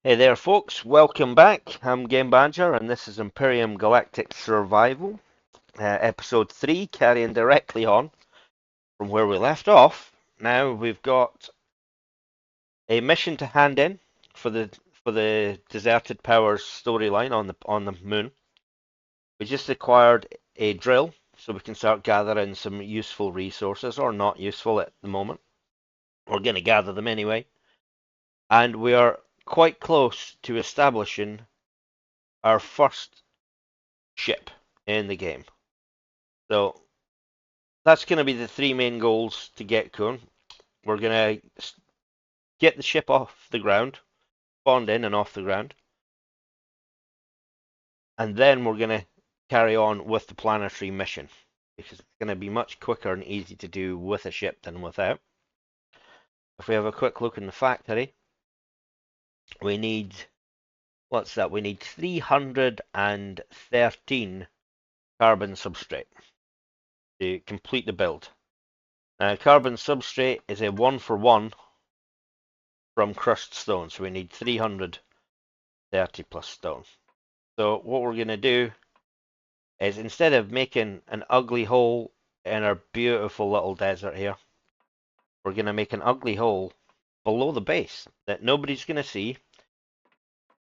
Hey there folks, welcome back. I'm Game Badger and this is Empyrion Galactic Survival, episode 3, carrying directly on from where we left off. Now we've got a mission to hand in for the Deserted Powers storyline on the moon. We just acquired a drill so we can start gathering some useful resources, or not useful at the moment. We're going to gather them anyway. And we are quite close to establishing our first ship in the game. So that's going to be the three main goals to get going. We're going to get the ship off the ground, spawned in and off the ground, and then we're going to carry on with the planetary mission, because it's going to be much quicker and easy to do with a ship than without. If we have a quick look in the factory, we need, what's that? We need 313 carbon substrate to complete the build. Carbon substrate is a 1-for-1 from crushed stone, so we need 330 plus stone. So what we're going to do is, instead of making an ugly hole in our beautiful little desert here, we're going to make an ugly hole below the base that nobody's going to see,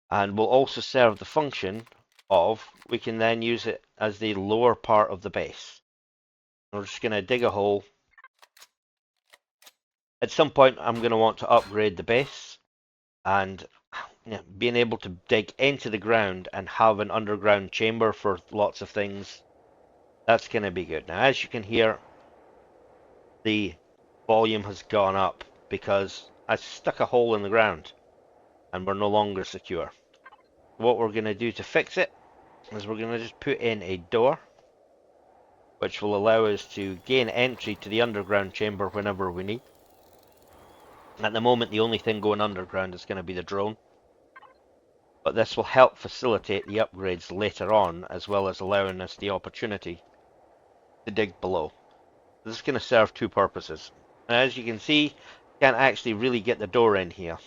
and will also serve the function of, we can then use it as the lower part of the base. We're just going to dig a hole. At some point I'm going to want to upgrade the base, and being able to dig into the ground and have an underground chamber for lots of things, that's going to be good. Now, as you can hear, the volume has gone up because I stuck a hole in the ground and we're no longer secure. What we're going to do to fix it is we're going to just put in a door, which will allow us to gain entry to the underground chamber whenever we need. At the moment, the only thing going underground is going to be the drone, but this will help facilitate the upgrades later on, as well as allowing us the opportunity to dig below. This is going to serve two purposes. As you can see, you can't actually really get the door in here.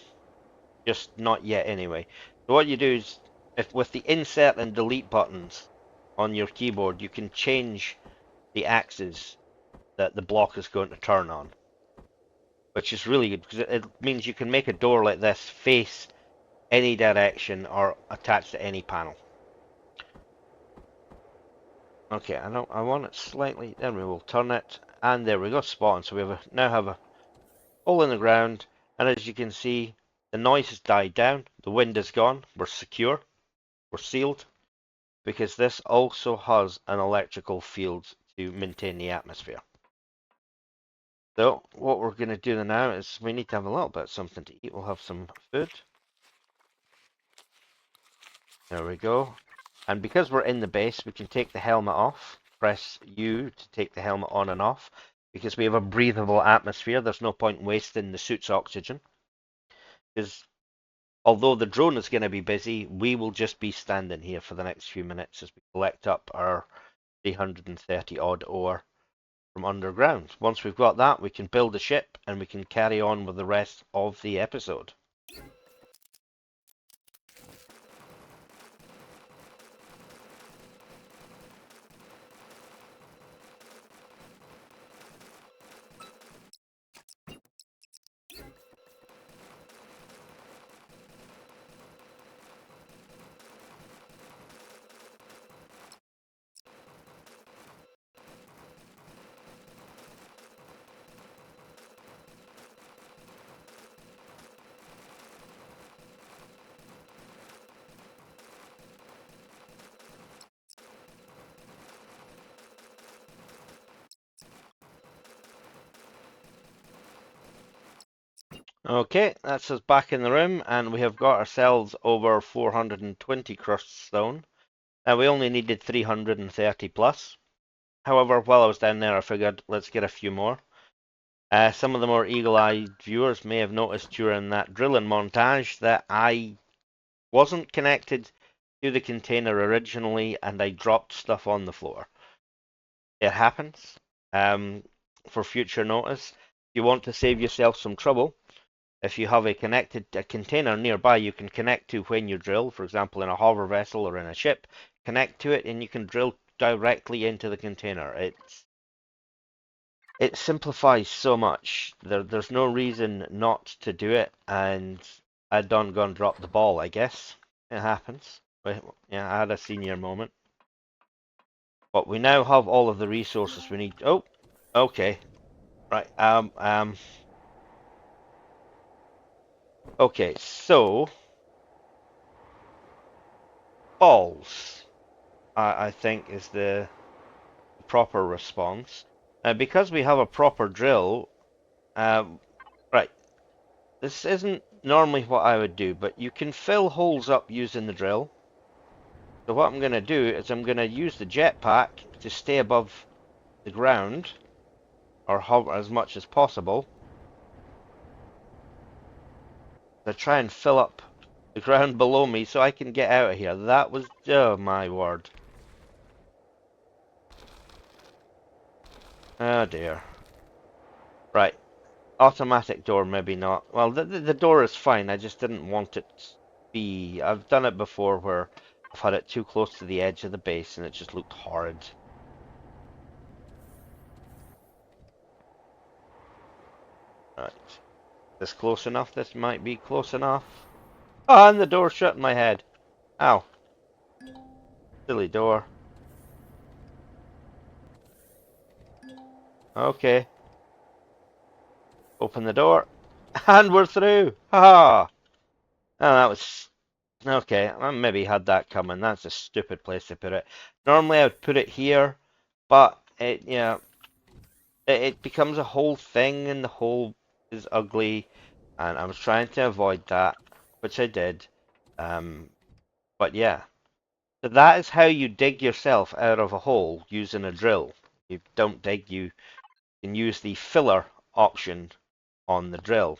Just not yet anyway. So what you do is, if with the insert and delete buttons on your keyboard, you can change the axis that the block is going to turn on. Which is really good, because it means you can make a door like this face any direction or attached to any panel. Okay, I want it slightly, then we will turn it, and there we go, spawn. So we now have a hole in the ground, and as you can see, the noise has died down, the wind is gone, we're secure, we're sealed, because this also has an electrical field to maintain the atmosphere. So what we're going to do now is, we need to have a little bit of something to eat. We'll have some food. There we go. And because we're in the base, we can take the helmet off. Press U to take the helmet on and off. Because we have a breathable atmosphere, there's no point wasting the suit's oxygen. Because although the drone is going to be busy, we will just be standing here for the next few minutes as we collect up our 330 odd ore from underground. Once we've got that, we can build a ship and we can carry on with the rest of the episode. Okay, that's us back in the room, and we have got ourselves over 420 crushed stone. Now, we only needed 330 plus. However, while I was down there, I figured let's get a few more. Some of the more eagle-eyed viewers may have noticed during that drilling montage that I wasn't connected to the container originally, and I dropped stuff on the floor. It happens. For future notice, if you want to save yourself some trouble, If you have a container nearby, you can connect to when you drill, for example, in a hover vessel or in a ship, connect to it and you can drill directly into the container. It simplifies so much. There's no reason not to do it, and I done gone drop the ball, I guess. It happens. But yeah, I had a senior moment. But we now have all of the resources we need. Oh, okay. Right. Okay, so balls, I think is the proper response. Because we have a proper drill, right, this isn't normally what I would do, but you can fill holes up using the drill. So what I'm going to do is I'm going to use the jetpack to stay above the ground, or hover as much as possible, to try and fill up the ground below me so I can get out of here. That was, oh my word. Oh dear. Right. Automatic door, maybe not. Well, the door is fine. I just didn't want it to be. I've done it before where I've had it too close to the edge of the base and it just looked horrid. Right. This close enough? This might be close enough. Oh, and the door shut in my head. Ow. Silly door. Okay. Open the door. And we're through. Ha! Oh, that was... Okay, I maybe had that coming. That's a stupid place to put it. Normally I would put it here, but it becomes a whole thing and the hole is ugly, and I was trying to avoid that, which I did. Um, but yeah, so that is how you dig yourself out of a hole using a drill. You don't dig, you can use the filler option on the drill.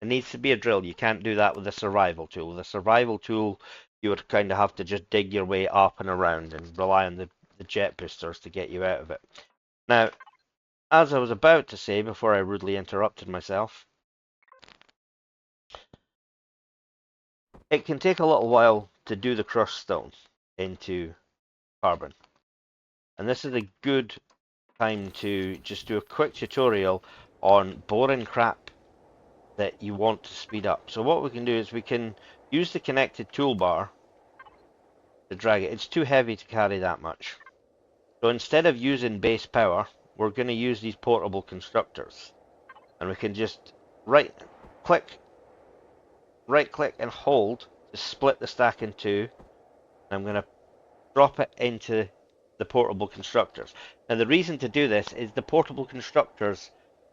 It needs to be a drill. You can't do that with a survival tool. With a survival tool, you would kind of have to just dig your way up and around and rely on the jet boosters to get you out of it. Now, as I was about to say before I rudely interrupted myself, it can take a little while to do the crushed stone into carbon. And this is a good time to just do a quick tutorial on boring crap that you want to speed up. So what we can do is we can use the connected toolbar to drag it. It's too heavy to carry that much. So instead of using base power, we're going to use these portable constructors. And we can just right click and hold to split the stack in two. I'm going to drop it into the portable constructors. Now the reason to do this is the portable constructors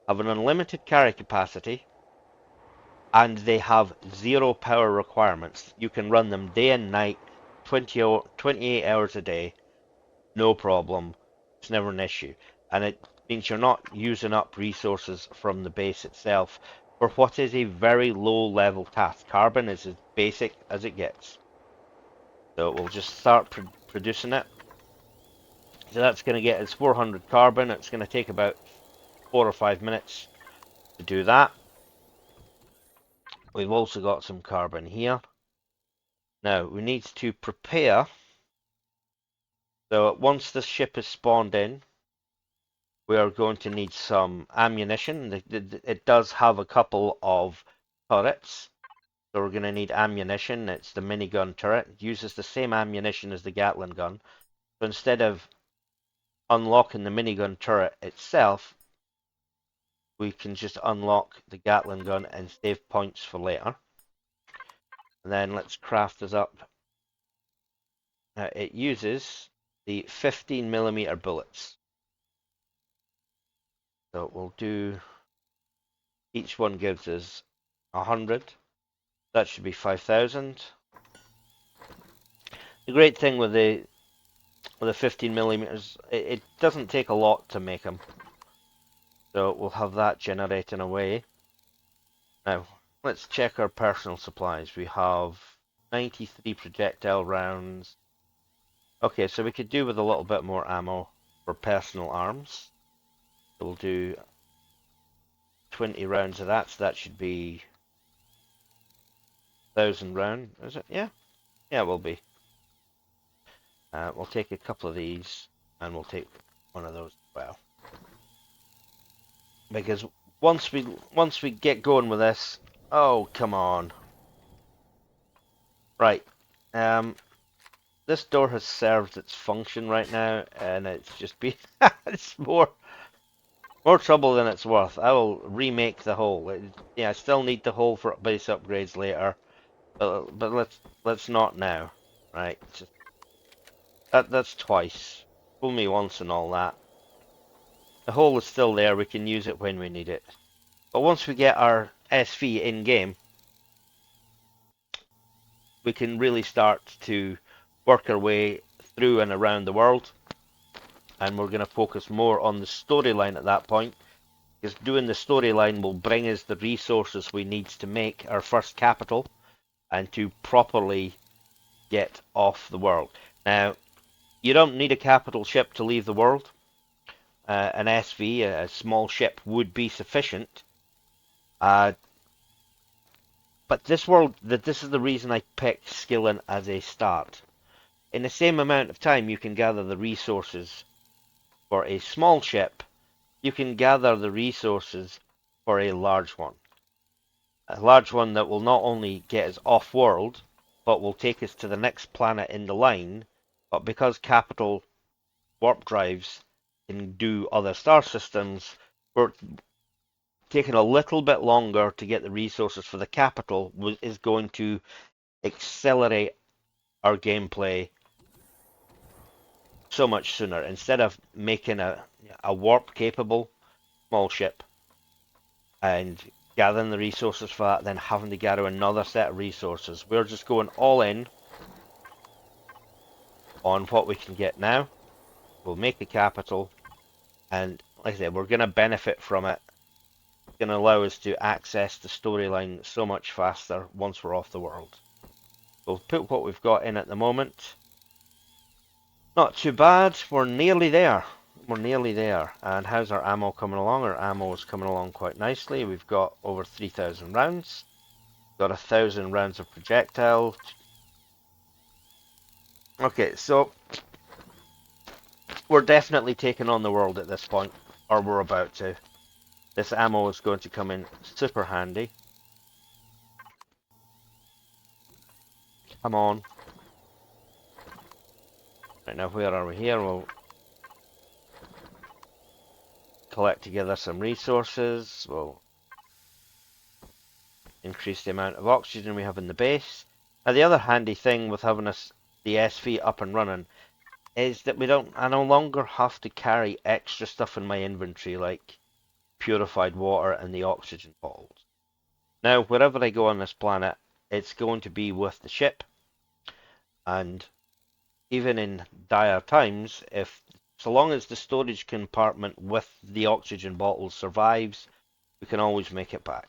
have an unlimited carry capacity and they have zero power requirements. You can run them day and night, 28 hours a day, no problem. It's never an issue. And it means you're not using up resources from the base itself for what is a very low level task. Carbon is as basic as it gets. So we'll just start producing it. So that's going to get us 400 carbon. It's going to take about 4 or 5 minutes to do that. We've also got some carbon here. Now we need to prepare. So once the ship is spawned in, we are going to need some ammunition. It does have a couple of turrets. So we're going to need ammunition. It's the minigun turret. It uses the same ammunition as the Gatling gun. So instead of unlocking the minigun turret itself, we can just unlock the Gatling gun and save points for later. And then let's craft this up. It uses the 15mm bullets. So we'll do, each one gives us 100. That should be 5,000. The great thing with the 15mm, it doesn't take a lot to make them. So we'll have that generating away. Now, let's check our personal supplies. We have 93 projectile rounds. Okay, so we could do with a little bit more ammo for personal arms. So we'll do 20 rounds of that, so that should be 1,000 round, is it? Yeah, yeah, it will be. We'll take a couple of these, and we'll take one of those as well. Because once we get going with this, oh come on, right. This door has served its function right now, and it's just been it's more trouble than it's worth. I will remake the hole. Yeah, I still need the hole for base upgrades later, but let's not now. Right, just, that's twice. Fool me once and all that. The hole is still there. We can use it when we need it. But once we get our SV in game, we can really start to work our way through and around the world. And we're going to focus more on the storyline at that point, because doing the storyline will bring us the resources we need to make our first capital and to properly get off the world. Now, you don't need a capital ship to leave the world. An SV, a small ship, would be sufficient. But this world, this is the reason I picked Skillen as a start. In the same amount of time you can gather the resources for a small ship, you can gather the resources for a large one. A large one that will not only get us off-world, but will take us to the next planet in the line, but because capital warp drives can do other star systems, we're taking a little bit longer to get the resources for the capital, is going to accelerate our gameplay so much sooner. Instead of making a warp capable small ship and gathering the resources for that, then having to gather another set of resources, we're just going all in on what we can get now. We'll make the capital, and like I said, we're going to benefit from it. It's going to allow us to access the storyline so much faster once we're off the world. We'll put what we've got in at the moment. Not too bad. We're nearly there. We're nearly there. And how's our ammo coming along? Our ammo is coming along quite nicely. We've got over 3,000 rounds. Got 1,000 rounds of projectile. Okay, so we're definitely taking on the world at this point, or we're about to. This ammo is going to come in super handy. Come on. Right, now where are we here? We'll collect together some resources. We'll increase the amount of oxygen we have in the base. Now the other handy thing with having the SV up and running is that I no longer have to carry extra stuff in my inventory like purified water and the oxygen bottles. Now wherever I go on this planet, it's going to be with the ship, and even in dire times, so long as the storage compartment with the oxygen bottles survives, we can always make it back.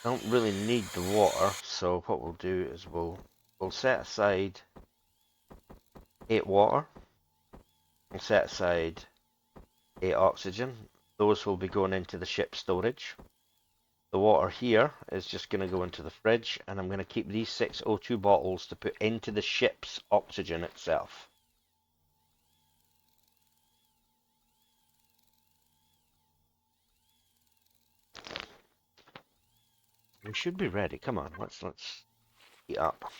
Don't really need the water, so what we'll do is we'll set aside 8 water. We'll set aside 8 oxygen. Those will be going into the ship storage. The water here is just going to go into the fridge, and I'm going to keep these 6 O2 bottles to put into the ship's oxygen itself. We should be ready. Come on, let's eat up.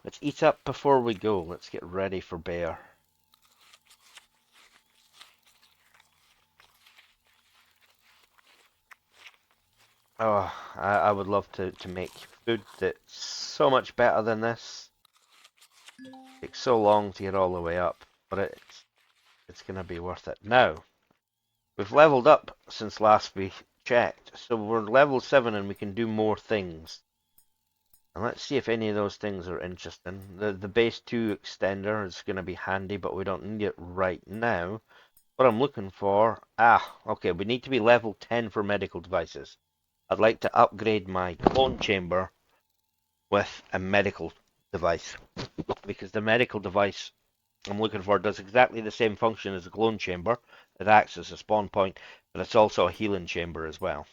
Let's eat up before we go. Let's get ready for bear. Oh, I would love to make food that's so much better than this. It takes so long to get all the way up, but it's going to be worth it. Now, we've leveled up since last we checked, so we're level 7 and we can do more things. And let's see if any of those things are interesting. The base 2 extender is going to be handy, but we don't need it right now. What I'm looking for... okay, we need to be level 10 for medical devices. I'd like to upgrade my clone chamber with a medical device, because the medical device I'm looking for does exactly the same function as a clone chamber. It acts as a spawn point, but it's also a healing chamber as well.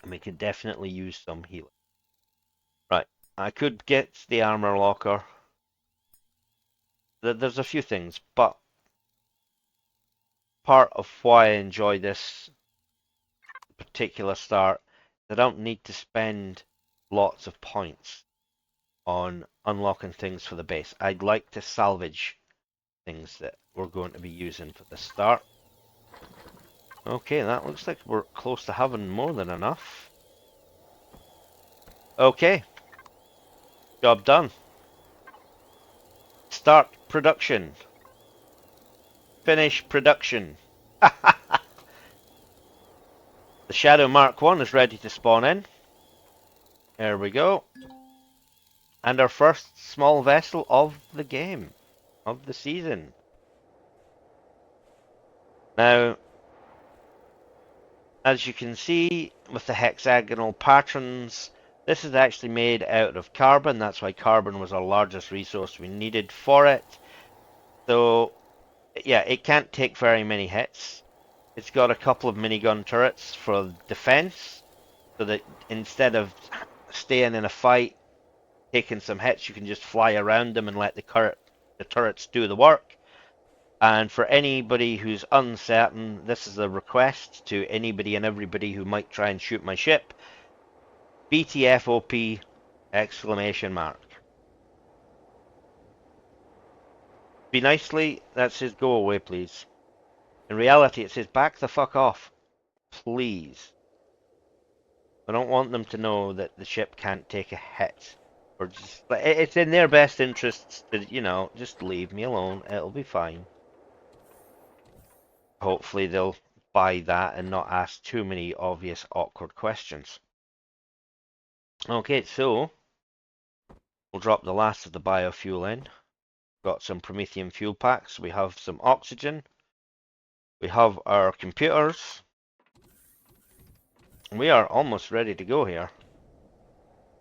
And we could definitely use some healing. Right, I could get the armor locker. There's a few things, but part of why I enjoy this particular start, I don't need to spend lots of points on unlocking things for the base. I'd like to salvage things that we're going to be using for the start. Okay, that looks like we're close to having more than enough. Okay, job done. Start production. Finish production. The Shadow Mark 1 is ready to spawn in. There we go. And our first small vessel of the game, of the season. Now, as you can see with the hexagonal patterns, this is actually made out of carbon. That's why carbon was our largest resource we needed for it. So, yeah, it can't take very many hits. It's got a couple of minigun turrets for defense, so that instead of staying in a fight, taking some hits, you can just fly around them and let the turrets do the work. And for anybody who's uncertain, this is a request to anybody and everybody who might try and shoot my ship. BTFOP exclamation mark. Be nicely, that says go away please. In reality it says back the fuck off. Please. I don't want them to know that the ship can't take a hit. Or just, it's in their best interests to, you know, just leave me alone. It'll be fine. Hopefully they'll buy that and not ask too many obvious awkward questions. Okay, so we'll drop the last of the biofuel in. Got some Promethean fuel packs. We have some oxygen. We have our computers. We are almost ready to go here.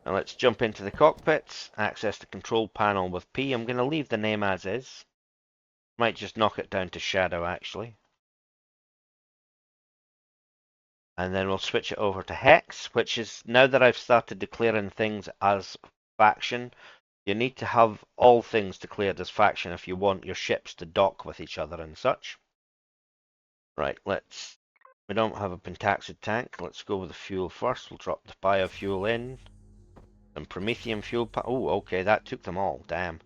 Now let's jump into the cockpits, access the control panel with P. I'm going to leave the name as is. Might just knock it down to Shadow actually. And then we'll switch it over to Hex, which is, now that I've started declaring things as faction, you need to have all things declared as faction if you want your ships to dock with each other and such. Right, we don't have a pentaxid tank. Let's go with the fuel first. We'll drop the biofuel in. Some Promethean fuel. Oh, okay, that took them all. Damn.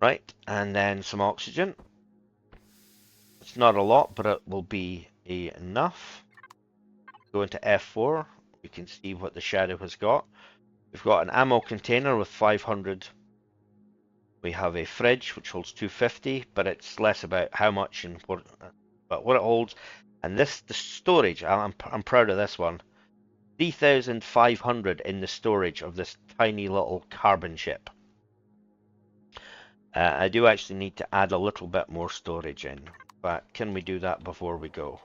Right, and then some oxygen. It's not a lot, but it will be enough. Go into F4. We can see what the Shadow has got. We've got an ammo container with 500. We have a fridge which holds 250, but it's less about how much and what, but what it holds. And this, the storage, I'm proud of this one. 3,500 in the storage of this tiny little carbon ship. I do actually need to add a little bit more storage in, but can we do that before we go?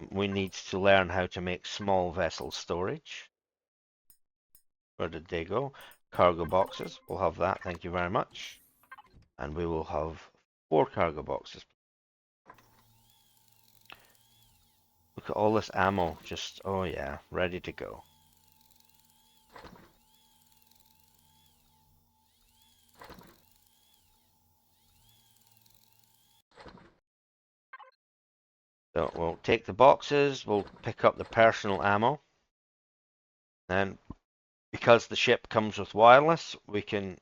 We need to learn how to make small vessel storage. Where did they go? Cargo boxes. We'll have that. Thank you very much. And we will have 4 cargo boxes. Look at all this ammo. Just, oh yeah, ready to go. So we'll take the boxes. We'll pick up the personal ammo. And because the ship comes with wireless, we can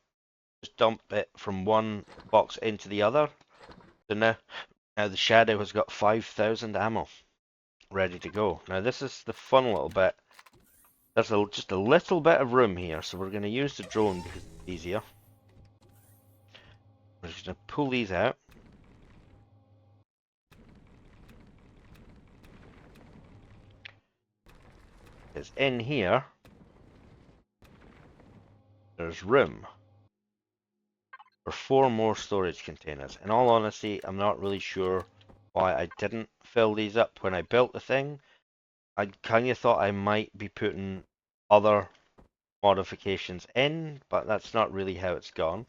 just dump it from one box into the other. So now the Shadow has got 5,000 ammo ready to go. Now this is the fun little bit. There's just a little bit of room here, so we're going to use the drone because it's easier. We're just going to pull these out. Because in here, there's room for 4 more storage containers. In all honesty, I'm not really sure why I didn't fill these up when I built the thing. I kind of thought I might be putting other modifications in, but that's not really how it's gone.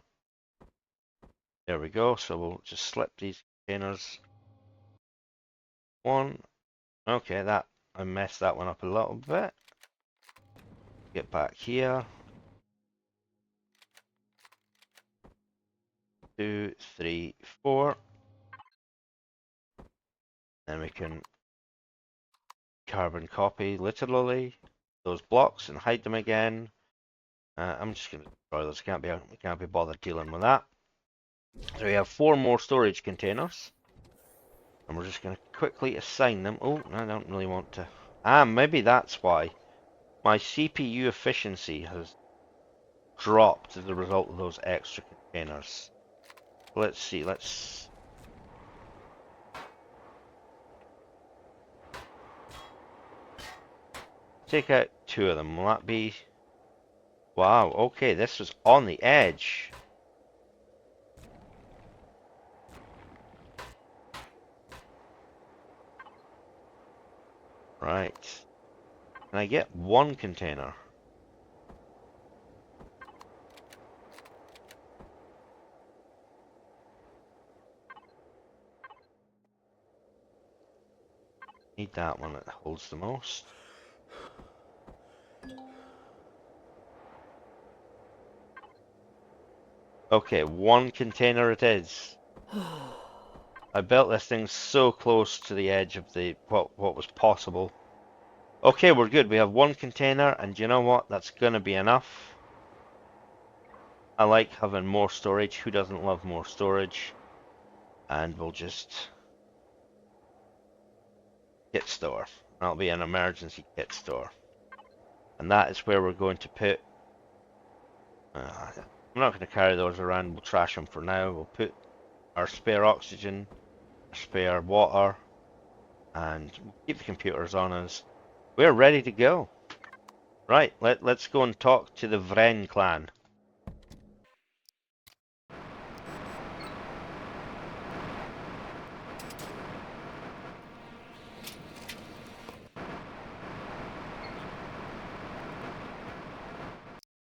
There we go. So we'll just slip these containers. One. Okay, that I messed that one up a little bit. Get back here. 2, 3, 4. Then we can carbon copy literally those blocks and hide them again. I'm just going to destroy those. Can't be bothered dealing with that. So we have 4 more storage containers, and we're just going to quickly assign them. Oh, I don't really want to. Maybe that's why my CPU efficiency has dropped as a result of those extra containers. Let's see. Let's take out 2 of them. Will that be? Wow. Okay, this was on the edge. Right. Can I get 1 container? Need that one that holds the most. Okay, 1 container it is. I built this thing so close to the edge of the what was possible. Okay, we're good. We have 1 container, and you know what? That's gonna be enough. I like having more storage. Who doesn't love more storage? And we'll just kit store. That'll be an emergency kit store. And that is where we're going to put... I'm not going to carry those around. We'll trash them for now. We'll put our spare oxygen, our spare water, and we'll keep the computers on us. We're ready to go. Right, let's go and talk to the Vren clan.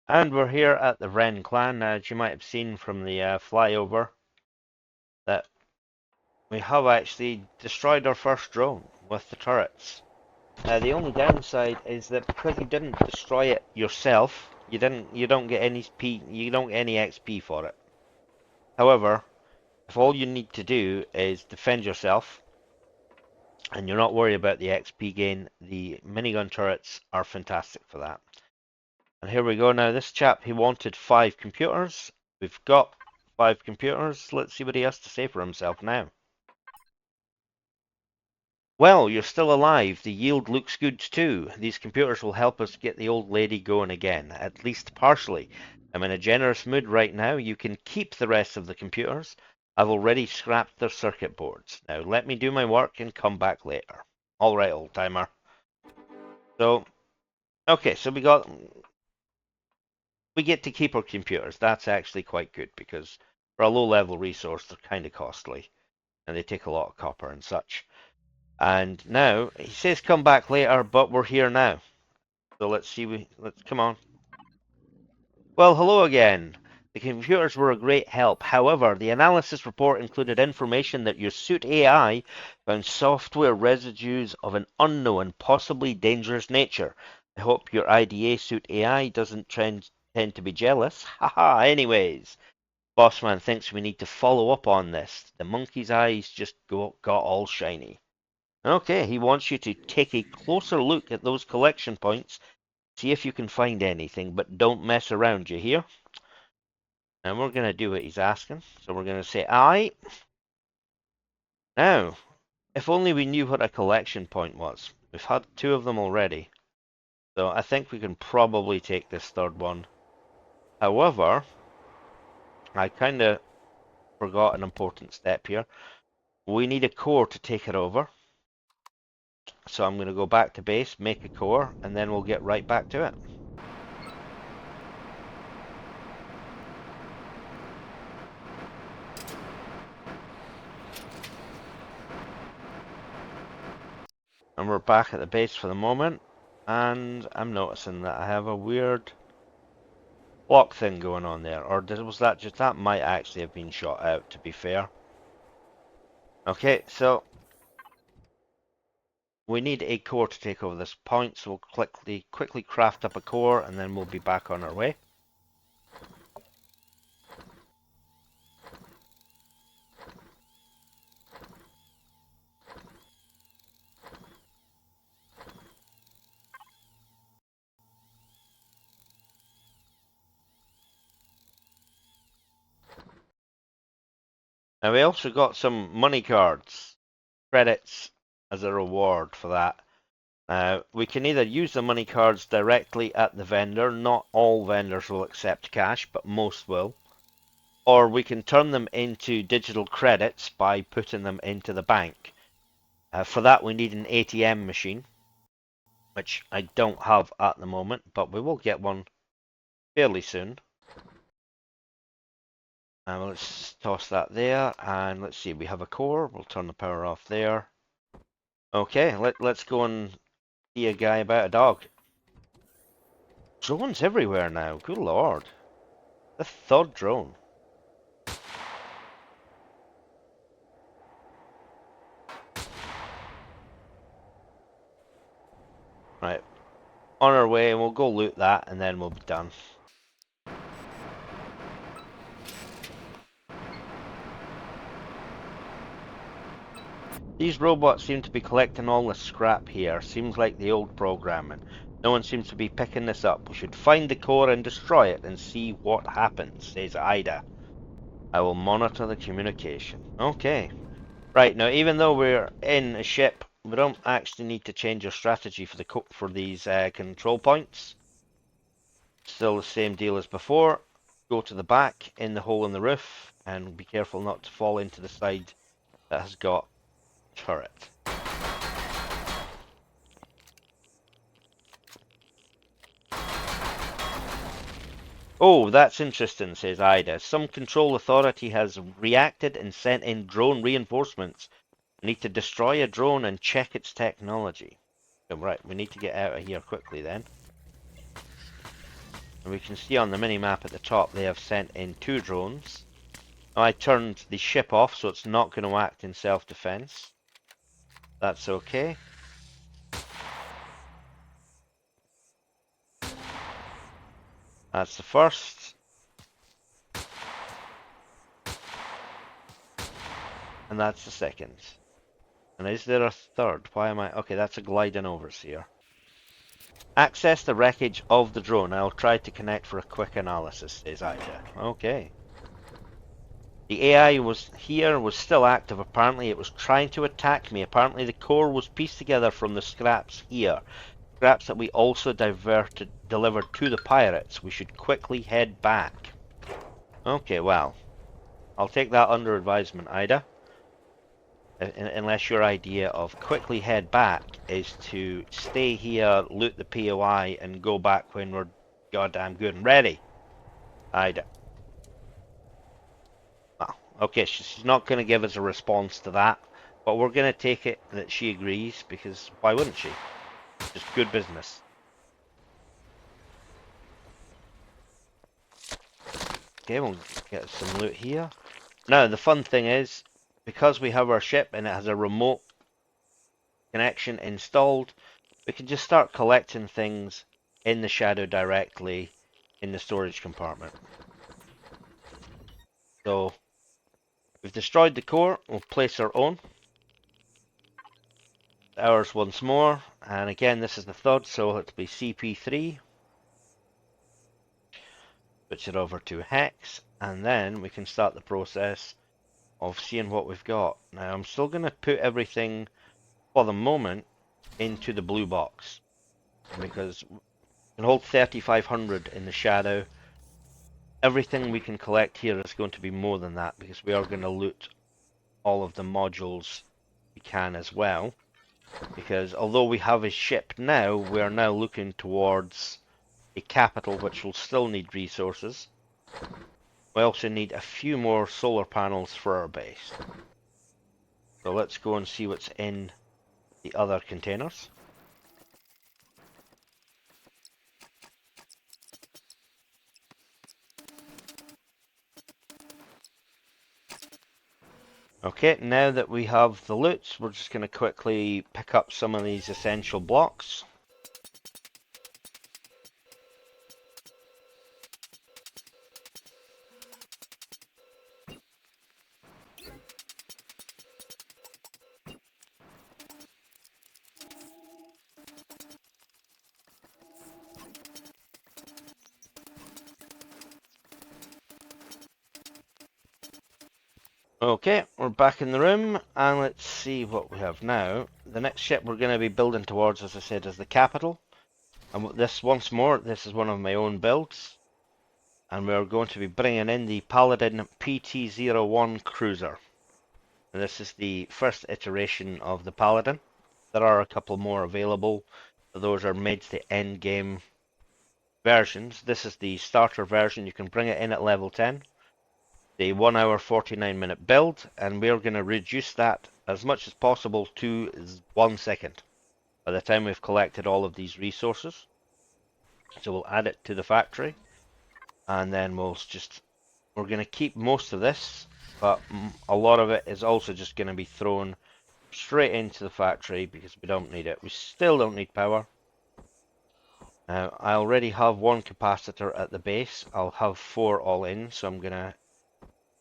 And we're here at the Vren clan. As you might have seen from the flyover, that we have actually destroyed our first drone with the turrets. The only downside is that because you didn't destroy it yourself, you don't get any XP for it. However, if all you need to do is defend yourself, and you're not worried about the XP gain, the minigun turrets are fantastic for that. And here we go now. This chap, he wanted 5 computers. We've got 5 computers. Let's see what he has to say for himself now. Well, you're still alive. The yield looks good too. These computers will help us get the old lady going again, at least partially. I'm in a generous mood right now. You can keep the rest of the computers. I've already scrapped their circuit boards. Now let me do my work and come back later. All right, old timer. So, okay, so we get to keep our computers. That's actually quite good because for a low-level resource, they're kind of costly and they take a lot of copper and such. And now he says come back later, but we're here now. So let's come on. Well, hello again. The computers were a great help. However, the analysis report included information that your suit AI found software residues of an unknown, possibly dangerous nature. I hope your IDA suit AI doesn't tend to be jealous. Haha, anyways. Bossman thinks we need to follow up on this. The monkey's eyes just got all shiny. Okay, he wants you to take a closer look at those collection points. See if you can find anything, but don't mess around, you hear? And we're going to do what he's asking. So we're going to say, aye. Now, if only we knew what a collection point was. We've had 2 of them already. So I think we can probably take this 3rd one. However, I kind of forgot an important step here. We need a core to take it over. So I'm going to go back to base, make a core, and then we'll get right back to it. And we're back at the base for the moment, and I'm noticing that I have a weird block thing going on there, or was that just that might actually have been shot out, to be fair. Okay, so we need a core to take over this point, so we'll quickly craft up a core and then we'll be back on our way. Now we also got some money cards, credits as a reward for that. We can either use the money cards directly at the vendor, not all vendors will accept cash, but most will. Or we can turn them into digital credits by putting them into the bank. For that we need an ATM machine, which I don't have at the moment, but we will get one fairly soon. And let's toss that there, and let's see, we have a core, we'll turn the power off there. Okay, let's go and see a guy about a dog. Drones everywhere now, good lord. The third drone. Right, on our way, and we'll go loot that, and then we'll be done. These robots seem to be collecting all the scrap here. Seems like the old programming. No one seems to be picking this up. We should find the core and destroy it and see what happens, says Ida. I will monitor the communication. Okay. Right, now even though we're in a ship, we don't actually need to change our strategy for these control points. Still the same deal as before. Go to the back, in the hole in the roof, and be careful not to fall into the side that has got turret. Oh, that's interesting, says Ida. Some control authority has reacted and sent in drone reinforcements. We need to destroy a drone and check its technology. Oh, right, we need to get out of here quickly then. And we can see on the mini-map at the top they have sent in 2 drones. Now, I turned the ship off so it's not going to act in self-defense. That's okay. That's the first. And that's the second. And is there a third? Why am I... Okay, that's a gliding overseer. Access the wreckage of the drone. I'll try to connect for a quick analysis, says Ida. Okay. The AI was still active. Apparently it was trying to attack me. Apparently the core was pieced together from the scraps here. Scraps that we also delivered to the pirates. We should quickly head back. Okay, well. I'll take that under advisement, Ida. Unless your idea of quickly head back is to stay here, loot the POI, and go back when we're goddamn good and ready. Ida. Well, okay, she's not going to give us a response to that, but we're going to take it that she agrees, because why wouldn't she? Just good business. Okay, we'll get some loot here. Now, the fun thing is, because we have our ship and it has a remote connection installed, we can just start collecting things in the shadow directly in the storage compartment. So, we've destroyed the core, we'll place our own. Ours once more, and again this is the third, so it'll be CP3. Switch it over to Hex, and then we can start the process of seeing what we've got. Now I'm still going to put everything, for the moment, into the blue box, because we can hold 3,500 in the shadow. Everything we can collect here is going to be more than that, because we are going to loot all of the modules we can as well. Because although we have a ship now, we are now looking towards a capital which will still need resources. We also need a few more solar panels for our base. So let's go and see what's in the other containers. Okay, now that we have the loot, we're just going to quickly pick up some of these essential blocks. Okay, we're back in the room, and let's see what we have now. The next ship we're going to be building towards, as I said, is the capital. And this, once more, this is one of my own builds. And we're going to be bringing in the Paladin PT-01 cruiser. And this is the first iteration of the Paladin. There are a couple more available, but those are made to the end game versions. This is the starter version. You can bring it in at level 10. The 1 hour 49-minute build, and we're going to reduce that as much as possible to 1 second by the time we've collected all of these resources. So we'll add it to the factory, and then we're going to keep most of this, but a lot of it is also just going to be thrown straight into the factory because we don't need it. We still don't need power. Now, I already have one capacitor at the base. I'll have 4 all in, so I'm going to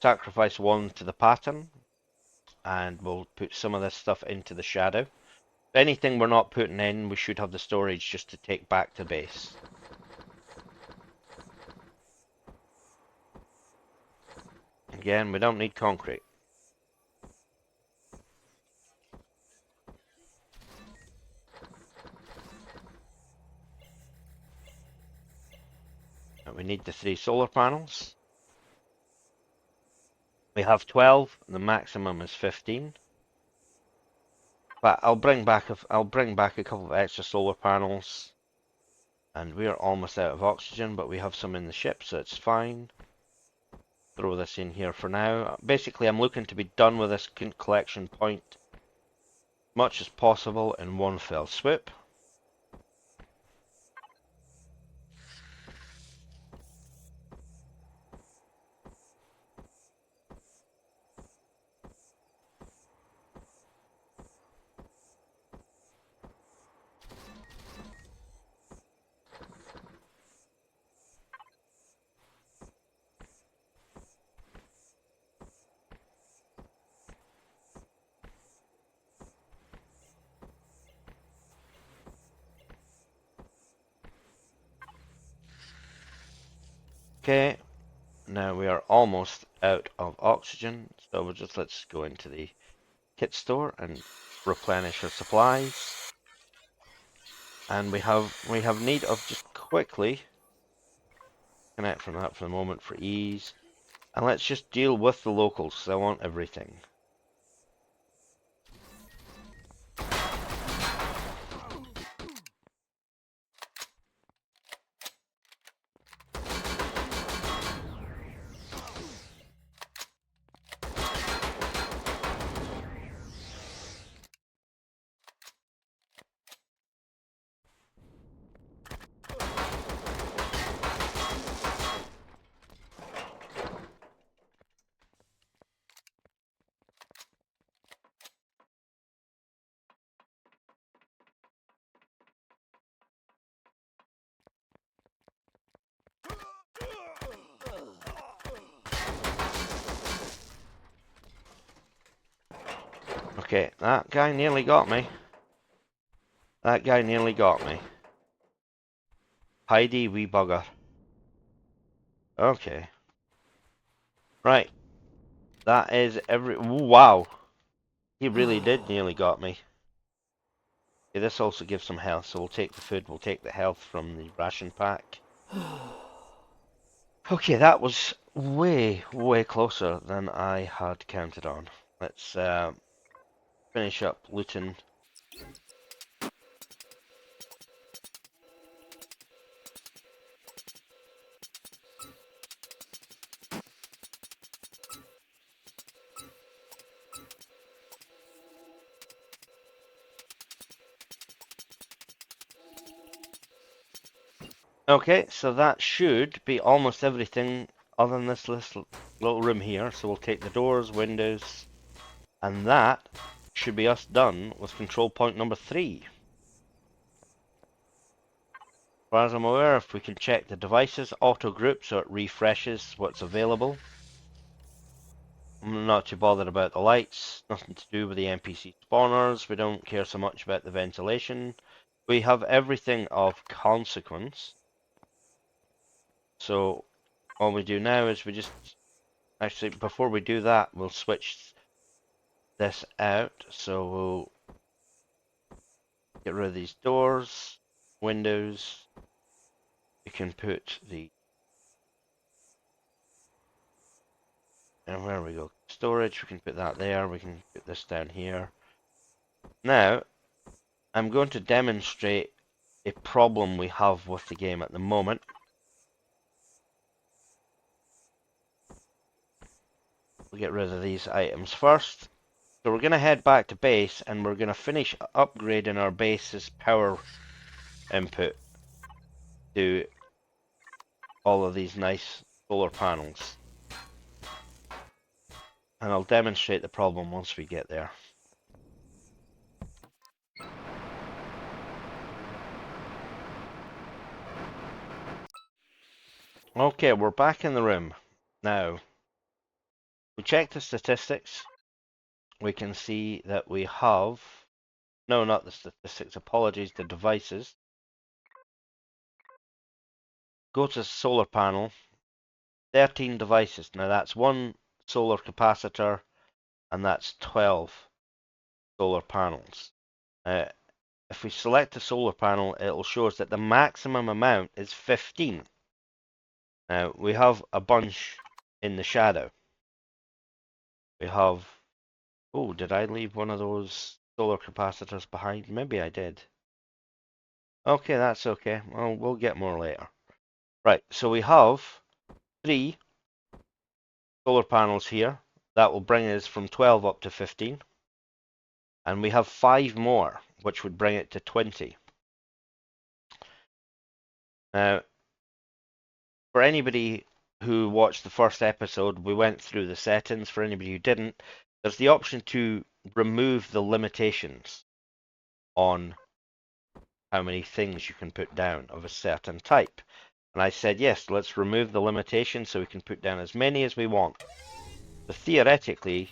sacrifice one to the pattern, and we'll put some of this stuff into the shadow. Anything we're not putting in, we should have the storage just to take back to base. Again, we don't need concrete. And we need the 3 solar panels. We have 12, and the maximum is 15. But I'll bring back a couple of extra solar panels. And we are almost out of oxygen, but we have some in the ship, so it's fine. Throw this in here for now. Basically, I'm looking to be done with this collection point as much as possible in one fell swoop. Okay, now we are almost out of oxygen, so let's go into the kit store and replenish our supplies. And we have need of just quickly connect from that for the moment for ease. And let's just deal with the locals, because I want everything. Okay, that guy nearly got me. That guy nearly got me. Heidi, wee bugger. Okay. Right. That is Ooh, wow. He really did nearly got me. Okay, this also gives some health, so we'll take the food, we'll take the health from the ration pack. Okay, that was way, way closer than I had counted on. Let's finish up looting. Okay, so that should be almost everything other than this little room here. So we'll take the doors, windows, And that should be us done with control point number 3. As far as I'm aware, if we can check the devices auto group so it refreshes what's available. I'm not too bothered about the lights, nothing to do with the NPC spawners, we don't care so much about the ventilation. We have everything of consequence. So all we do now is we just, actually before we do that, we'll switch this out. So we'll get rid of these doors, windows. We can put the, and where we go, storage, we can put that there, we can put this down here. Now, I'm going to demonstrate a problem we have with the game at the moment. We'll get rid of these items first. So we're going to head back to base and we're going to finish upgrading our base's power input to all of these nice solar panels. And I'll demonstrate the problem once we get there. Okay, we're back in the room. Now, we check the statistics. We can see that we have, no, not the statistics, apologies, the devices. Go to solar panel, 13 devices. Now that's one solar capacitor and that's 12 solar panels. If we select a solar panel, it'll show us that the maximum amount is 15. Now we have a bunch in the shadow. We have, oh, did I leave one of those solar capacitors behind? Maybe I did. Okay, that's okay. Well, we'll get more later. Right, so we have 3 solar panels here. That will bring us from 12 up to 15. And we have 5 more, which would bring it to 20. Now, for anybody who watched the first episode, we went through the settings. For anybody who didn't, there's the option to remove the limitations on how many things you can put down of a certain type. And I said, yes, let's remove the limitation so we can put down as many as we want. But theoretically,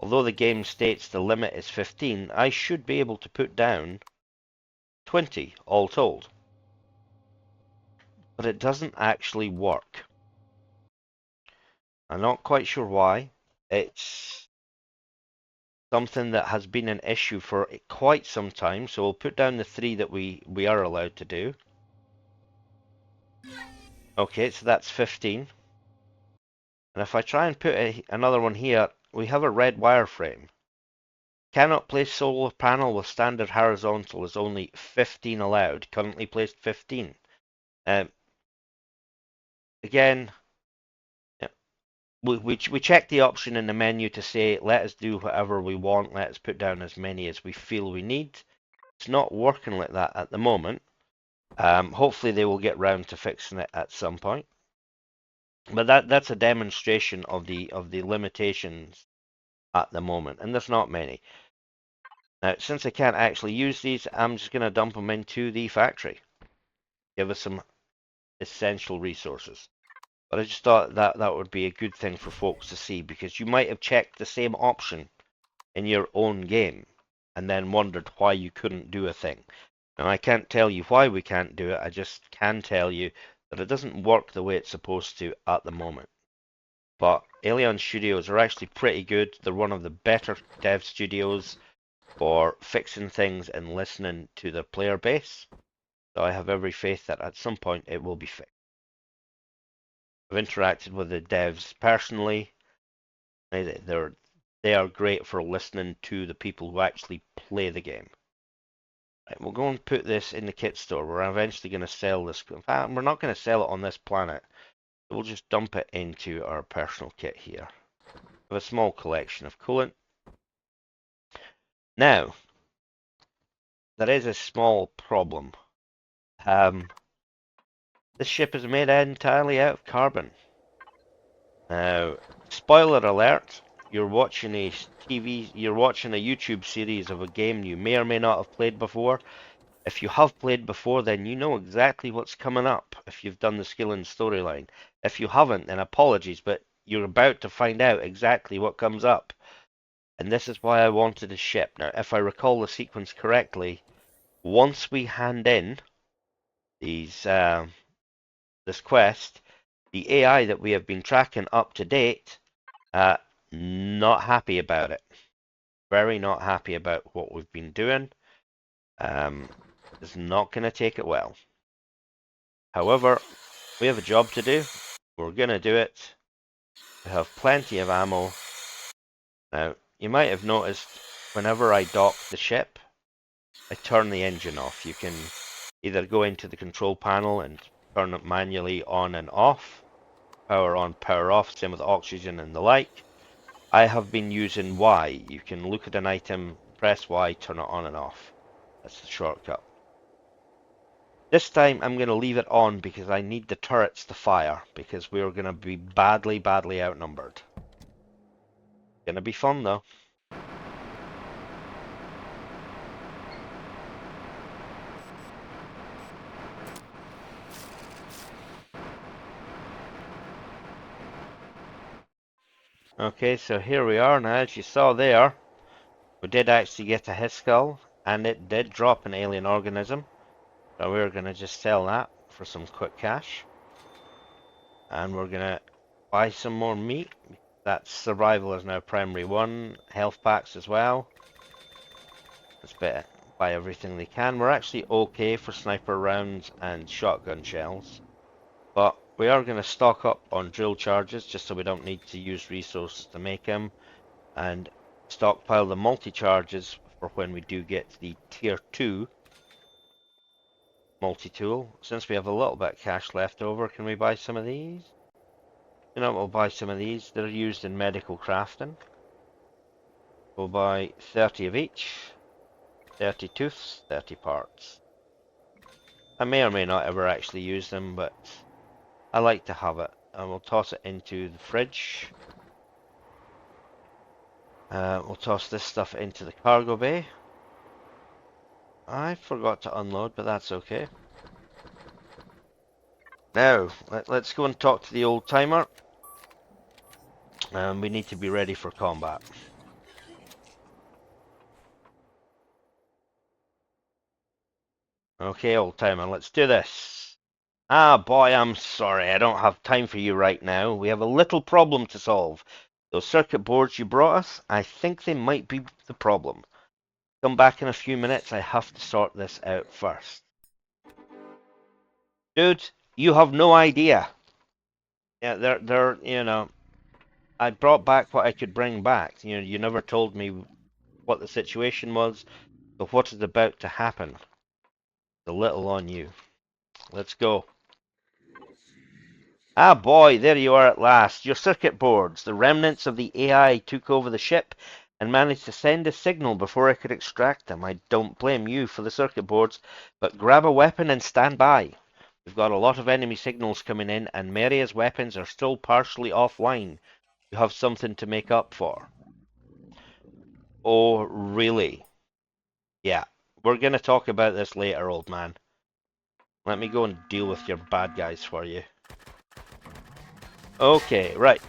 although the game states the limit is 15, I should be able to put down 20 all told. But it doesn't actually work. I'm not quite sure why. It's something that has been an issue for quite some time, so we'll put down the 3 that we are allowed to do. Okay, so that's 15. And if I try and put another one here, we have a red wireframe. Cannot place solar panel with standard horizontal is only 15 allowed. Currently placed 15. Again, we check the option in the menu to say, let us do whatever we want. Let us put down as many as we feel we need. It's not working like that at the moment. Hopefully they will get round to fixing it at some point. But that's a demonstration of the limitations at the moment, and there's not many. Now, since I can't actually use these, I'm just going to dump them into the factory. Give us some essential resources. But I just thought that would be a good thing for folks to see, because you might have checked the same option in your own game and then wondered why you couldn't do a thing. Now, I can't tell you why we can't do it, I just can tell you that it doesn't work the way it's supposed to at the moment. But Alien Studios are actually pretty good. They're one of the better dev studios for fixing things and listening to their player base. So I have every faith that at some point it will be fixed. I've interacted with the devs personally. They are great for listening to the people who actually play the game. Right, we'll go and put this in the kit store. We're eventually going to sell this. In fact, we're not going to sell it on this planet. We'll just dump it into our personal kit here. We have a small collection of coolant. Now, there is a small problem. This ship is made entirely out of carbon. Now, spoiler alert, you're watching a you're watching a YouTube series of a game you may or may not have played before. If you have played before, then you know exactly what's coming up if you've done the skill and storyline. If you haven't, then apologies, but you're about to find out exactly what comes up. And this is why I wanted a ship. Now, if I recall the sequence correctly, once we hand in these this quest, the AI that we have been tracking up to date, not happy about it. Very not happy about what we've been doing. Is not going to take it well. However, we have a job to do. We're going to do it. We have plenty of ammo. Now, you might have noticed whenever I dock the ship, I turn the engine off. You can either go into the control panel and turn it manually on and off. Power on, power off, same with oxygen and the like. I have been using Y. You can look at an item, press Y, turn it on and off. That's the shortcut. This time I'm going to leave it on because I need the turrets to fire because we're going to be badly, badly outnumbered. Gonna be fun though. Okay, so here we are now. As you saw there, we did actually get a his skull, and it did drop an alien organism. So we're gonna just sell that for some quick cash. And we're gonna buy some more meat. That survival is now primary 1. Health packs as well. Let's buy everything they can. We're actually okay for sniper rounds and shotgun shells. But we are going to stock up on drill charges just so we don't need to use resources to make them. And stockpile the multi-charges for when we do get the tier 2 multi-tool. Since we have a little bit of cash left over, can we buy some of these? You know, we'll buy some of these. They're used in medical crafting. We'll buy 30 of each. 30 tooths, 30 parts. I may or may not ever actually use them, but I like to have it. And we'll toss it into the fridge. We'll toss this stuff into the cargo bay. I forgot to unload, but that's okay. Now, let's go and talk to the old timer. We need to be ready for combat. Okay, old timer, let's do this. Ah, boy, I'm sorry. I don't have time for you right now. We have a little problem to solve. Those circuit boards you brought us, I think they might be the problem. Come back in a few minutes. I have to sort this out first. Dude, you have no idea. Yeah, they're, you know, I brought back what I could bring back. You know, you never told me what the situation was, but what is about to happen. A little on you. Let's go. Ah, boy, there you are at last. Your circuit boards. The remnants of the AI took over the ship and managed to send a signal before I could extract them. I don't blame you for the circuit boards, but grab a weapon and stand by. We've got a lot of enemy signals coming in, and Maria's weapons are still partially offline. You have something to make up for. Oh, really? Yeah, we're going to talk about this later, old man. Let me go and deal with your bad guys for you. Okay, right.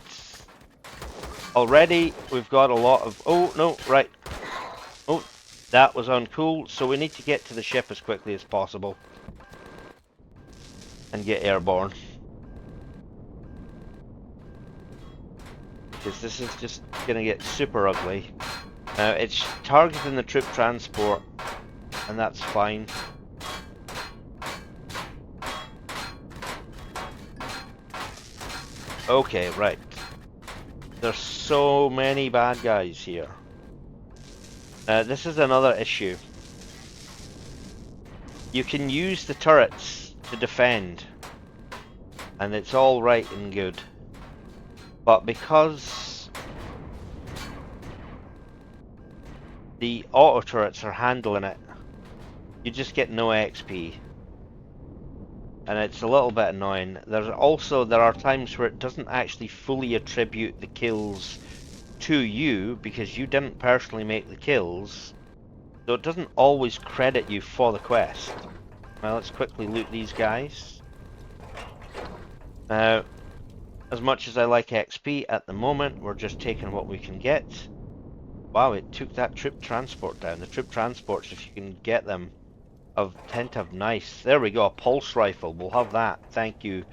Already, we've got a lot of... Oh, no, right. Oh, that was uncool. So we need to get to the ship as quickly as possible. And get airborne. Because this is just going to get super ugly. Now, it's targeting the troop transport. And that's fine. Okay, right. There's so many bad guys here. This is another issue. You can use the turrets to defend, and it's all right and good. But because the auto turrets are handling it, you just get no XP. And it's a little bit annoying. There are times where it doesn't actually fully attribute the kills to you because you didn't personally make the kills, so it doesn't always credit you for the quest. Now let's quickly loot these guys. Now, as much as I like XP, at the moment we're just taking what we can get. Wow, it took that troop transport down. The troop transports, if you can get them, tend to have nice... There we go, a pulse rifle. We'll have that. Thank you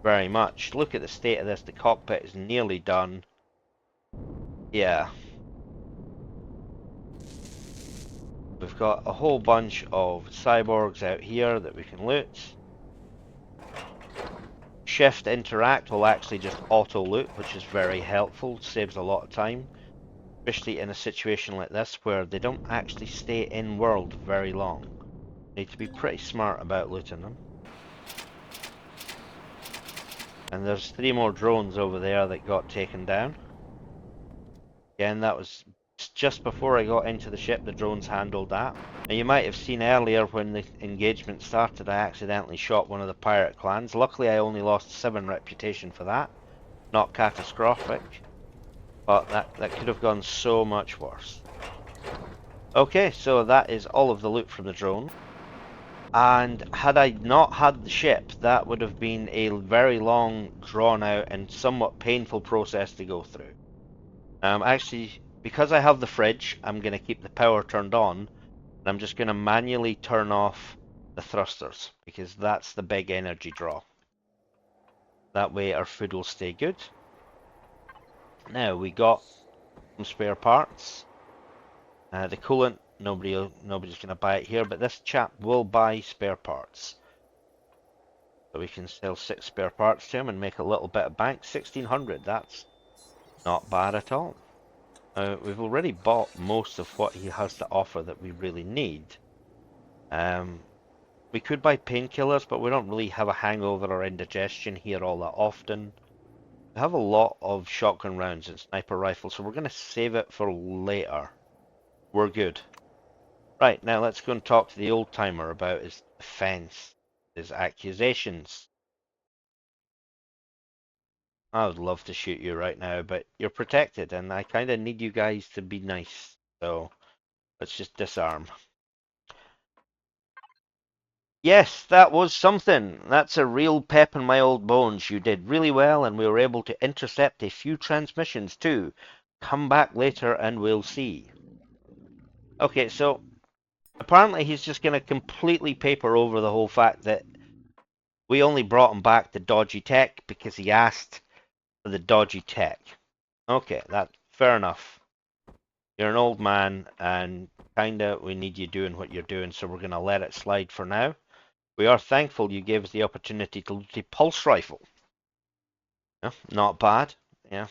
very much. Look at the state of this. The cockpit is nearly done. Yeah. We've got a whole bunch of cyborgs out here that we can loot. Shift interact will actually just auto loot, which is very helpful. Saves a lot of time, especially in a situation like this where they don't actually stay in world very long. Need to be pretty smart about looting them. And there's 3 more drones over there that got taken down. Again, that was just before I got into the ship. The drones handled that. Now you might have seen earlier when the engagement started, I accidentally shot one of the pirate clans. Luckily I only lost 7 reputation for that. Not catastrophic, but that could have gone so much worse. Okay, so that is all of the loot from the drone. And had I not had the ship, that would have been a very long, drawn out and somewhat painful process to go through. Actually, because I have the fridge, I'm going to keep the power turned on, and I'm just going to manually turn off the thrusters, because that's the big energy draw. That way our food will stay good. Now, we got some spare parts. The coolant, nobody's going to buy it here, but this chap will buy spare parts. So we can sell 6 spare parts to him and make a little bit of bank. 1600, that's not bad at all. We've already bought most of what he has to offer that we really need. We could buy painkillers, but we don't really have a hangover or indigestion here all that often. We have a lot of shotgun rounds and sniper rifles, so we're going to save it for later. We're good. Right, now let's go and talk to the old timer about his defense, his accusations. I would love to shoot you right now, but you're protected, and I kind of need you guys to be nice. So let's just disarm. Yes, that was something. That's a real pep in my old bones. You did really well, and we were able to intercept a few transmissions too. Come back later and we'll see. Okay, so apparently he's just going to completely paper over the whole fact that we only brought him back the dodgy tech because he asked for the dodgy tech. Okay, that's fair enough. You're an old man, and kinda we need you doing what you're doing, so we're going to let it slide for now. We are thankful you gave us the opportunity to loot a pulse rifle. Yeah, not bad. Yeah,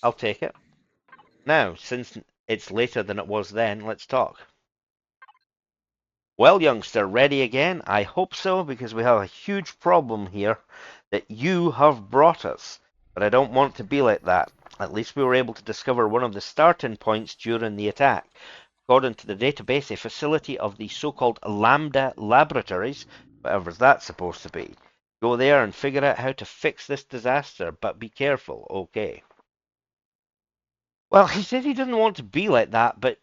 I'll take it. Now, since it's later than it was then, let's talk. Well, youngster, ready again? I hope so, because we have a huge problem here that you have brought us. But I don't want to be like that. At least we were able to discover one of the starting points during the attack. According to the database, a facility of the so-called Lambda Laboratories, whatever that's supposed to be. Go there and figure out how to fix this disaster, but be careful, okay? Well, he said he doesn't want to be like that, but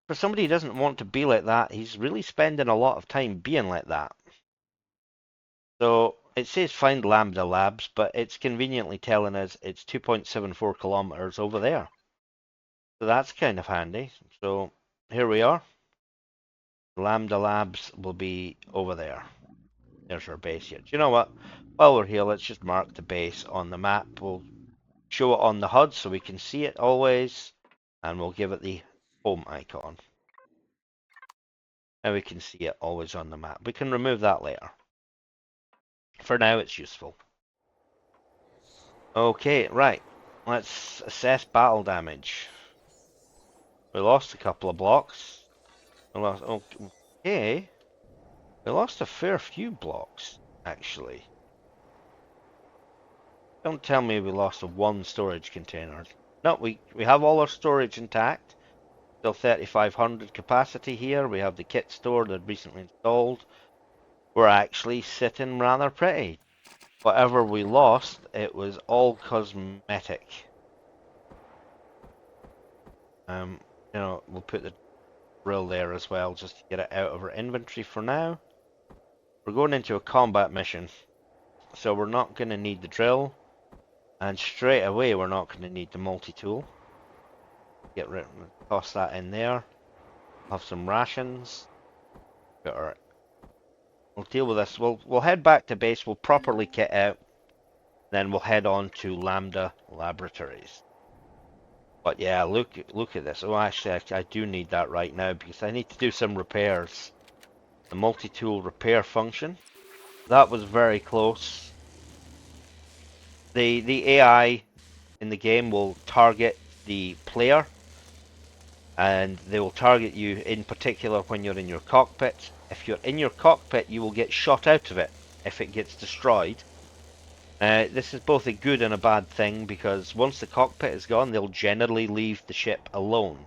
for somebody who doesn't want to be like that, he's really spending a lot of time being like that. So it says find Lambda Labs, but it's conveniently telling us it's 2.74 kilometers over there. So that's kind of handy. So here we are. Lambda Labs will be over there. There's our base here. Do you know what? While we're here, let's just mark the base on the map. We'll show it on the HUD so we can see it always, and we'll give it the home icon. Now we can see it always on the map. We can remove that later. For now, it's useful. Okay, right. Let's assess battle damage. We lost a couple of blocks. We lost, okay. We lost a fair few blocks, actually. Don't tell me we lost one storage container. No, we have all our storage intact. Still 3,500 capacity here. We have the kit store that recently installed. We're actually sitting rather pretty. Whatever we lost, it was all cosmetic. We'll put the drill there as well, just to get it out of our inventory for now. We're going into a combat mission, so we're not going to need the drill, and straight away we're not going to need the multi-tool. Toss that in there. Have some rations. We'll deal with this. We'll head back to base. We'll properly kit out. Then we'll head on to Lambda Laboratories. But yeah, look at this. Oh, actually, I do need that right now because I need to do some repairs. The multi-tool repair function. That was very close. The AI in the game will target the player, and they will target you in particular when you're in your cockpit. If you're in your cockpit, you will get shot out of it if it gets destroyed. This is both a good and a bad thing because once the cockpit is gone, they'll generally leave the ship alone.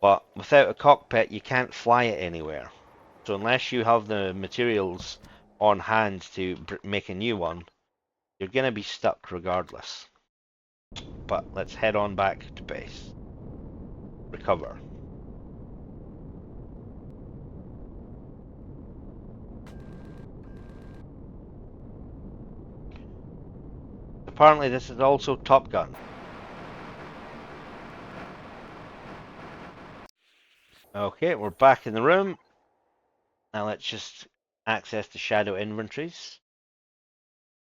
But without a cockpit, you can't fly it anywhere. So unless you have the materials on hand to make a new one, you're going to be stuck regardless. But let's head on back to base. Recover. Apparently this is also Top Gun. Okay, we're back in the room. Now let's just access the shadow inventories.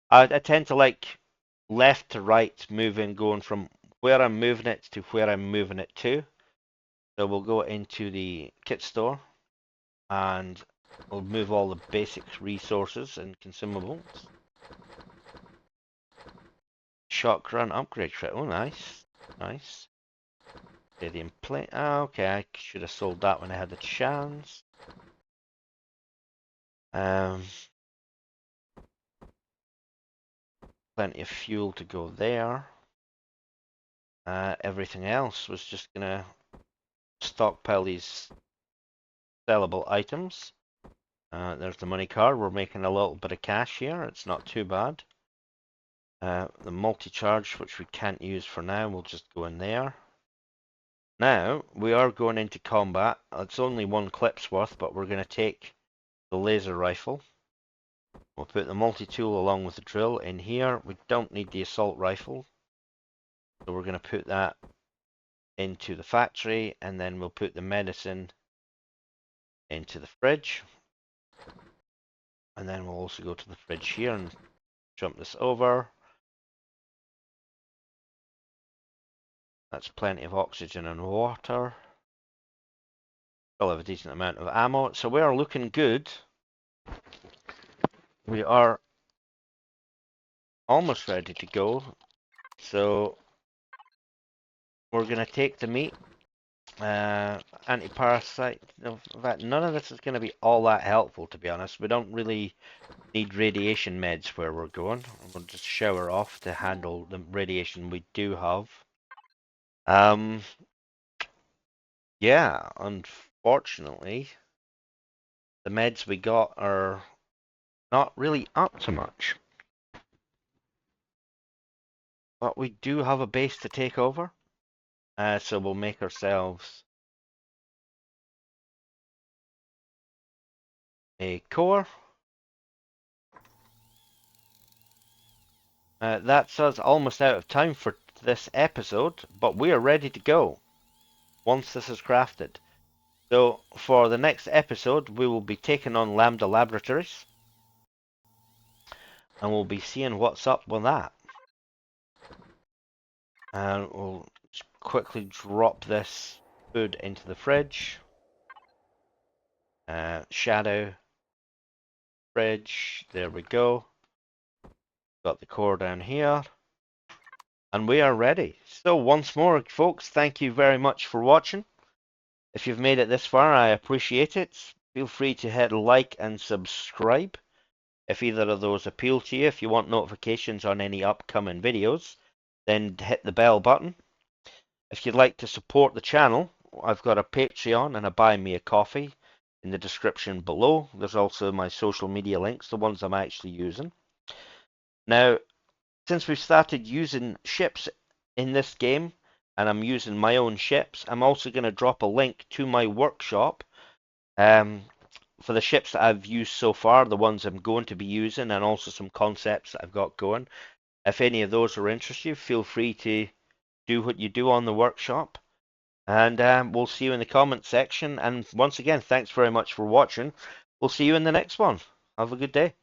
I tend to like left to right moving, going from where I'm moving it to where I'm moving it to. So we'll go into the kit store and we'll move all the basic resources and consumables. Shotgun upgrade kit. Oh, nice. Nice. Stadium plate. Ah, okay, I should have sold that when I had the chance. Plenty of fuel to go there. Everything else was just gonna stockpile these sellable items. There's the money card. We're making a little bit of cash here. It's not too bad. The multi-charge, which we can't use for now, will just go in there. Now, we are going into combat. It's only one clip's worth, but we're going to take the laser rifle. We'll put the multi-tool along with the drill in here. We don't need the assault rifle. So we're going to put that into the factory, and then we'll put the medicine into the fridge. And then we'll also go to the fridge here and jump this over. That's plenty of oxygen and water. Still have a decent amount of ammo. So we are looking good. We are almost ready to go. So we're going to take the meat. Anti-parasite. None of this is going to be all that helpful, to be honest. We don't really need radiation meds where we're going. We'll just shower off to handle the radiation we do have. Yeah, unfortunately, the meds we got are not really up to much. But we do have a base to take over. So we'll make ourselves a core. That's us almost out of time for this episode, but we are ready to go once this is crafted. So for the next episode, we will be taking on Lambda Laboratories, and we'll be seeing what's up with that. And we'll quickly drop this food into the fridge. Shadow, fridge, there we go. Got the core down here. And we are ready. So once more, folks, thank you very much for watching. If you've made it this far, I appreciate it. Feel free to hit like and subscribe if either of those appeal to you. If you want notifications on any upcoming videos, then hit the bell button. If you'd like to support the channel, I've got a Patreon and a Buy Me a Coffee in the description below. There's also my social media links, the ones I'm actually using. Now, since we've started using ships in this game, and I'm using my own ships. I'm also going to drop a link to my workshop for the ships that I've used so far, the ones I'm going to be using, and also some concepts that I've got going. If any of those are interested, feel free to do what you do on the workshop. And we'll see you in the comment section. And once again, thanks very much for watching. We'll see you in the next one. Have a good day.